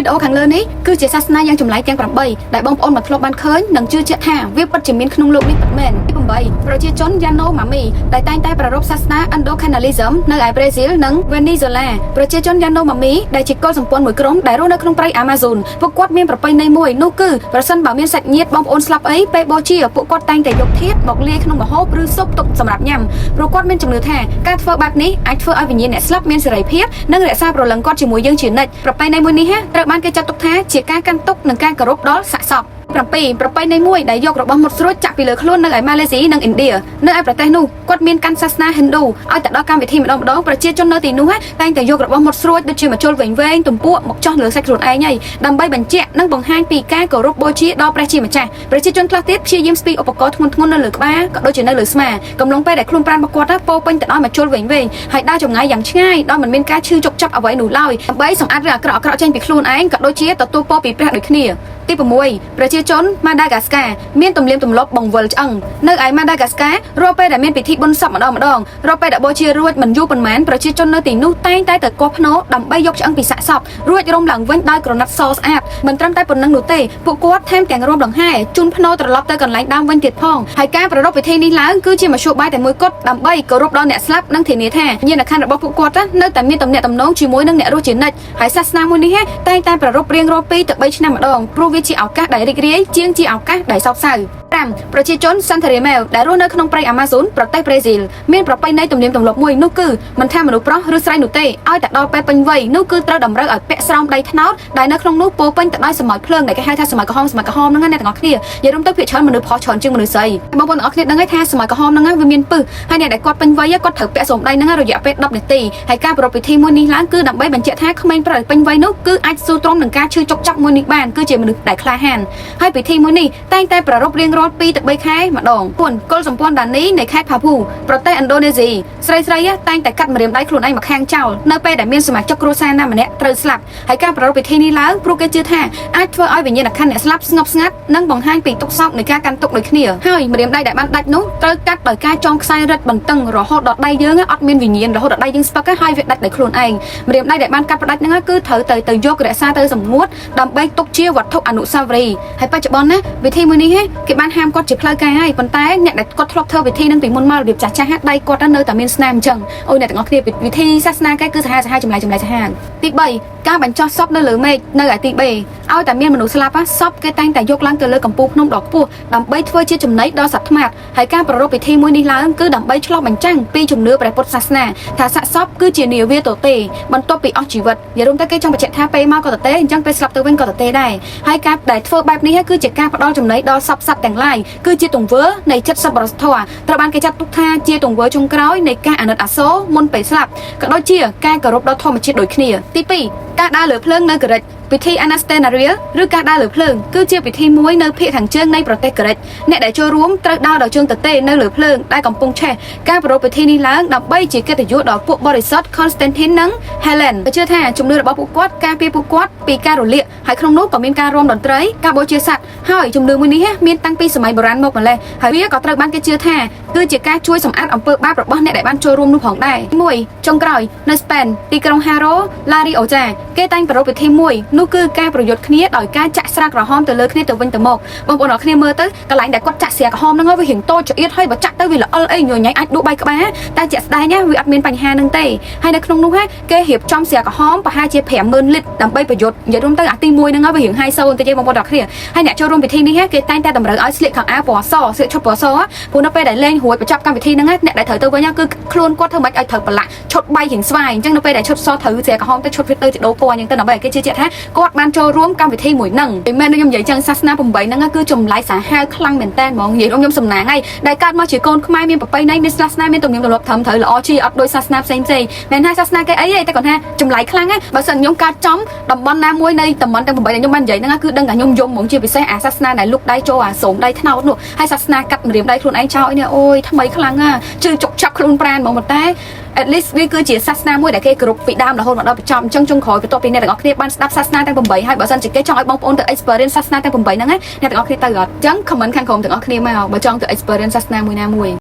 វីដេអូខាងលើនេះគឺជាសាសនាយ៉ាងចម្លែកទាំង8ដែលបងប្អូនមកធ្លាប់បានឃើញនិងជឿជាក់ថាវាពិតជាមានក្នុងលោកនេះពិតមែនទី8ប្រជាជនយ៉ាណូម៉ាមីដែលតែងតែប្រារព្ធសាសនា Indo-Canalism នៅឯប្រេស៊ីលនិងវេនីហ្ស៊ុឡាប្រជាជនយ៉ាណូម៉ាមីដែលជាកុលសម្ព័ន្ធមួយក្រុមដែលរស់នៅក្នុងព្រៃ Amazon ពួកគាត់មានប្រពៃណីមួយនោះគឺប្រសិនបើមានសាច់ញាតិបងប្អូនស្លាប់អីពេលបូជាពួកគាត់តែងតែយកធាតុមកលាយក្នុងម្ហូបឬស៊ុបទុកសម្រាប់ញ៉ាំព្រោះគាត់មានជំនឿថាការធ្វើបែបនេះអាចធ្វើឲ្យវិញ្ញាណអ្នកស្លាប់មានសេរីភាពនិងរក្សាព្រលឹងគាត់ជាមួយយើងជានិច្ចប្រពៃណីមួយនេះត្រូវបានគេចាត់ទុកថាជាការកាន់ទុក្ខនិងការគោរពដល់សាកសព7ប្រពៃណីមួយដែលយករបស់មុតស្រួចចាក់ពីលើខ្លួននៅឯម៉ាឡេស៊ីនិងឥណ្ឌានៅឯប្រទេសនោះគាត់មានកាន់សាសនាហិណ្ឌូឲ្យទៅដល់កម្មវិធីម្ដងប្រជាជននៅទីនោះតែងតែយករបស់មុតស្រួចដូចជាម្ជុលវែងៗទំពក់មកចោះលើសាច់ខ្លួនឯងហើយដើម្បីបញ្ជាក់និងបង្ហាញពីការគោរពបូជាដល់ព្រះជាម្ចាស់ប្រជាជនខ្លះទៀតព្យាយាមស្ពីឧបករណ៍ធ្ងន់ៗនៅលើក្បាលក៏ដូចជានៅលើស្មាកំឡុងពេលដែលខ្លួនប្រាណរបស់គាត់ពោពេញទៅដោយម្ជុលវែងៗហើយដើរចម្ងាយយ៉ាងឆ្ងាយដោយមិនមានការឈឺចុកចាប់អ្វីនោះឡើយដើម្បីសម្អាតរឿងអាក្រក់ចេញពីខ្លួនឯងក៏ដូចជាទទួលពរពីព្រះដូចគ្នាទី6ប្រជាជនម៉ាដាហ្គាស្កាមានទំនៀមទម្លាប់បង្វិលឆ្អឹងនៅឯម៉ាដាហ្គាស្ការរាល់ពេលដែលមានពិធីបុណ្យសពម្ដងរាល់ពេលដែលបូជារួចមិនយូរប៉ុន្មានប្រជាជននៅទីនោះតែងតែទៅកោះភ្នោដើម្បីយកឆ្អឹងពីសាកសពរួចរុំឡើងវិញដោយក្រណាត់សស្អាតមិនត្រឹមតែប៉ុណ្្នឹងនោះទេពួកគាត់ថែមទាំងរួមដង្ហែជូនភ្នោត្រឡប់ទៅកន្លែងដើមវិញទៀតផងហើយការប្រារព្ធពិធីនេះឡើងគឺជាមធ្យោបាយតែមួយគត់ដើម្បីគោរពដល់អ្នកស្លាប់និងធានាថាញាណខណ្ឌរបស់ពួកគាត់នៅតែមានទំនាក់ទំនងជាមួយនឹងអ្នករស់ជានិច្ចហើយសាសនាមួយនេះតែងតែប្រារព្ធរៀងរាល់2 ទៅ 3 ឆ្នាំម្ដងព្រោះវាជាឱកាសដែលរីករាយជាងជាឱកាសដែលសោកសៅ5ប្រជាជនសាន់តារីម៉ែលដែលរស់នៅក្នុងព្រៃ Amazon ប្រទេសប្រេស៊ីលមានប្រពៃណីទំនៀមទម្លាប់មួយនោះគឺមិនថាមនុស្សប្រុសឬស្រីនោះទេឲ្យតែដល់ពេលពេញវ័យនោះគឺត្រូវតម្រូវឲ្យពាក់ស្រោមដៃថ្នោតដែលនៅក្នុងនោះពោពេញទៅដោយសម្លភ្លើងដែលគេហៅថាសម្លក្រហមហ្នឹងអ្នកទាំងអស់គ្នានិយាយរួមទៅភាគច្រើនមនុស្សប្រុសច្រើនជាងមនុស្សស្រីបងប្អូនទាំងអស់គ្នាដឹងហើយថាសម្លក្រហមហ្នឹងវាមានពឹសហើយអ្នកដែលគាត់ពេញវ័យគាត់ត្រូវពាក់ស្រោមដៃហ្នឹងរយៈពេល10នាទីហើយការប្រារព្ធពិធីមួយនេះឡើងគឺដើម្បីបញ្ជាក់ថាក្មេងប្រុសពេញវ័យនោះគឺអាចស៊ូទ្រាំនឹងការឈឺចុកចាប់មួយនេះបានគឺជាមនុស្សដែលក្លាហានហើយពិធីមួយនេះតែងតែប្រារព្ធរៀងរាល់2 ទៅ 3 ខែម្ដងគុលសម្ព័ន្ធដានីនៃខេត្តផាភូប្រទេសឥណ្ឌូនេស៊ីស្រីតែងតែកាត់ម្រាមដៃខ្លួនឯងមកខាងចោលនៅពេលដែលមានសមាជិកគ្រួសារណាម្នាក់ត្រូវស្លាប់ហើយការប្រារព្ធពិធីនេះឡើងព្រោះគេជឿថាអាចធ្វើឲ្យវិញ្ញាណក្ខន្ធអ្នកស្លាប់ស្ងប់ស្ងាត់និងបង្ហាញពីទុក្ខសោកនៃការកាន់ទុក្ខដូចគ្នាហើយម្រាមដៃដែលបានដាច់នោះត្រូវកាត់ដោយការចងខ្សែរឹតបន្តឹងរហូតដល់ដៃយើងអត់មានវិញ្ញាណរហូតដល់ដៃយើងស្ពឹកហើយវាដាច់ដោយខ្លួនឯងម្រាមដៃដែលបានកាត់ផ្ដាច់ហ្នឹងគឺត្រូវទៅយករក្សាទៅសម្ងួតដើម្បីទុកជាវត្ថុអនុស្សាវរីយ៍ហើយបច្ចុប្បន្នណាវិធីមួយនេះគេបានហាមគាត់ជាផ្លូវការហើយប៉ុន្តែអ្នកដែលគាត់ធ្លាប់ធ្វើវិធីនឹងពីមុនមករបៀបចាស់ដៃគាត់នៅតែមានស្នាមអញ្ចឹងអូយអ្នកទាំងអស់គ្នាវិធីសាសនាគេគឺសាហាវចម្លែកសាហាវទី3ការបញ្ចុះសពនៅលើមេឃនៅឯទី3ឲ្យតែមានមនុស្សស្លាប់សពគេតែងតែយកឡើងទៅលើកំពូលភ្នំដ៏ខ្ពស់ដើម្បីធ្វើជាចំណីដល់សត្វថ្មាតហើយការប្រារព្ធពិធីមួយនេះឡើងគឺដើម្បីឆ្លុះបញ្ចាំងពីជំនឿព្រះពុទ្ធសាសនាថាសាកសពគឺជានាវាទទេបន្ទាប់ពីអស់ជីវិតនិយាយរួមទៅគេចង់បញ្ជាក់ថាពេលមកក៏ទទេអញ្ចឹងពេលស្លាប់ទៅវិញក៏ទទេដែរហើយការដែលធ្វើបែបនេះគឺជាការផ្ដល់ចំណីដល់សពសត្វទាំងឡាយគឺជាទង្វើនៃចិត្តសប្បុរសធម៌ត្រូវបានគេចាត់ទុកថាជាទង្វើចុងក្រោយនៃការអាណិតអាសូរមុនពេលស្លាប់ក៏ដូចជាការគោរពដល់ធម្មជាតិដូចគ្នាទី2ការដើរលើភ្លើងនៅក្រិចពិធី Anastasia ឬការដើរលើភ្លើងគឺជាពិធីមួយនៅភាគខាងជើងនៃប្រទេសក្រិចអ្នកដែលចូលរួមត្រូវដើរដោយជើងទទេនៅលើភ្លើងដែលកំពុងឆេះការប្រារព្ធពិធីនេះឡើងដើម្បីជាកិត្តិយសដល់ពួកបរិសុទ្ធ Constantine និង Helen គេជឿថាជំនឿរបស់ពួកគាត់ការពារពួកគាត់ពីការរលាកហើយក្នុងនោះក៏មានការរាំតន្ត្រីការបូជាសត្វហើយជំនឿមួយនេះមានតាំងពីសម័យបុរាណមកម្ល៉េះហើយវាក៏ត្រូវបានគេជឿថាគឺជាការជួយសម្អាតអំពើបាបរបស់អ្នកដែលបានចូលរួមនោះផងដែរ1ចុងក្រោយនៅស្ប៉េនទីក្រុង Haro La Rioja គេតែងប្រារព្ធពិធីមួយនោះគឺការប្រយុទ្ធគ្នាដោយការចាក់ស្រាក្រហមទៅលើគ្នាទៅវិញទៅមកបងប្អូនអរគ្នាមើលទៅកន្លែងដែលគាត់ចាក់ស្រាក្រហមហ្នឹងវារៀងតូចចៀតហើយបើចាក់ទៅវាល្អិលអីញញ៉ៃអាចដួសបែកក្បាលតែជាក់ស្ដែងវាអត់មានបញ្ហាហ្នឹងទេហើយនៅក្នុងនោះគេរៀបចំស្រាក្រហមប្រហែលជា 50000 លីត្រដើម្បីប្រយុទ្ធនិយាយរួមទៅអាទី1ហ្នឹងវារៀងហៃសូបន្តិចទេបងប្អូនអរគ្នាហើយអ្នកចូលរួមពិធីនេះគេតែងតែតម្រូវឲ្យស្លៀកខោអាវពណ៌សស្លៀកឈុតពណ៌សព្រោះនៅពេលដែលលេងរួចបញ្ចប់កម្មវិធីហ្នឹងអ្នកដែលត្រូវទៅវិញគឺខ្លួនគាត់ធ្វើមិនឲ្យត្រូវប្រឡាក់ឈុតបែករៀងស្វាយអញ្ចឹងនៅពេលដែលឈុតសត្រូវស្រាក្រហមទៅឈុតវាទៅដូរពណ៌អញ្ចឹងទៅដើម្បីឲ្យគេជឿជាក់ថាគាត់បានចូលរួមកម្មវិធីមួយហ្នឹងពីមែនខ្ញុំនិយាយចឹងសាសនា8ហ្នឹងគឺចម្លែកសាហាវខ្លាំងមែនតើហ្មងនិយាយខ្ញុំសំណាងហើយដែលកើតមកជាកូនខ្មែរមានប្រពៃណីមានសាសនាមានទំនៀមទម្លាប់ត្រឹមត្រូវល្អជាអត់ដូចសាសនាផ្សេងមិនថាសាសនាគេអីទេតែគាត់ថាចម្លែកខ្លាំងណាស់បើសិនខ្ញុំកើតចំតំបន់ណាមួយនៃតំបន់ទាំង8ដែលខ្ញុំបាននិយាយហ្នឹងគឺដឹងថាខ្ញុំយំហ្មងជាពិសេសអាសាសនាដែលលុកដៃចូលអាសូមដៃថ្នោតនោះហើយសាសនាកាត់ម្រាមដៃខ្លួនឯងចោលនេះអូយថ្មីខ្លាំងណាស់ជឿចុកចាប់ខ្លួនប្រាណហ្មងប៉ុន្តែ at least វាគឺជាសាសនាមួយដែលគេគោរពពីដើមរហូតមកដល់បញ្ចប់អញ្ចឹងចុងក្រោយបន្ទាប់ពីអ្នកទាំងអស់គ្នាបានស្ដាប់សាសនាទាំង8ហើយបើសិនជាគេចង់ឲ្យបងប្អូនទៅ experience សាសនាទាំង8ហ្នឹងអ្នកទាំងអស់គ្នាទៅអត់អញ្ចឹង comment ខាងក្រោមទាំងអស់គ្នាមកបើចង់ទៅ experience សាសនាមួយណាមួយ